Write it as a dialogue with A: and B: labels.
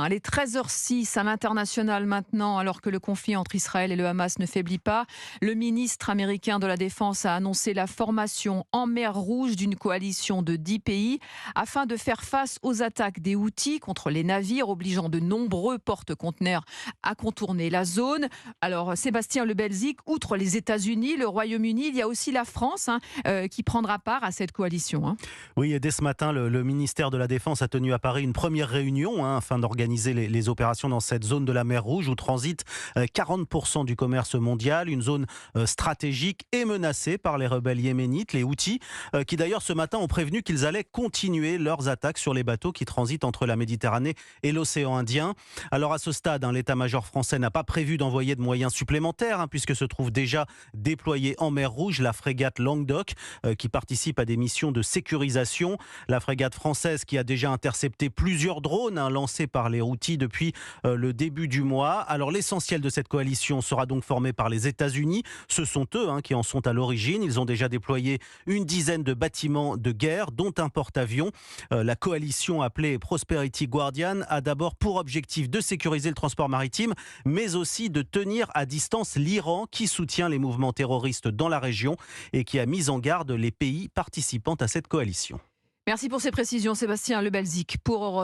A: matin. Elle est 13h06 à l'international maintenant, alors que le conflit entre Israël et le Hamas ne faiblit pas. Le ministre américain de la Défense a annoncé la formation en mer Rouge d'une coalition de 10 pays afin de faire face aux attaques des Houthis contre les navires, obligeant de nombreux porte-conteneurs à contourner la zone. Alors, Sébastien Le Belzic, outre les États-Unis, le Royaume-Uni, il y a aussi la France qui prendra part à cette coalition.
B: Oui, et dès ce matin, le ministère de la Défense a tenu à Paris une première réunion afin d'organiser les opérations dans cette zone de la mer Rouge où transite 40% du commerce mondial, une zone stratégique et menacée par les rebelles yéménites, les Houthis, qui d'ailleurs ce matin ont prévenu qu'ils allaient continuer leurs attaques sur les bateaux qui transitent entre la Méditerranée et l'océan Indien. Alors à ce stade, l'état-major français n'a pas prévu d'envoyer de moyens supplémentaires puisque se trouve déjà déployée en mer Rouge la frégate Languedoc qui participe à des missions de sécurisation. La frégate française qui a déjà intercepté plusieurs drones lancés par les Houthis depuis le début du mois. Alors l'essentiel de cette coalition sera donc formé par les États-Unis. Ce sont eux qui en sont à l'origine. Ils ont déjà déployé une dizaine de bâtiments de guerre, dont un porte-avions. La coalition appelée Prosperity Guardian a d'abord pour objectif de sécuriser le transport maritime, mais aussi de tenir à distance l'Iran qui soutient les mouvements terroristes dans la région et qui a mis en garde les pays participant à cette coalition.
A: Merci pour ces précisions, Sébastien Le Belzic, pour Europe.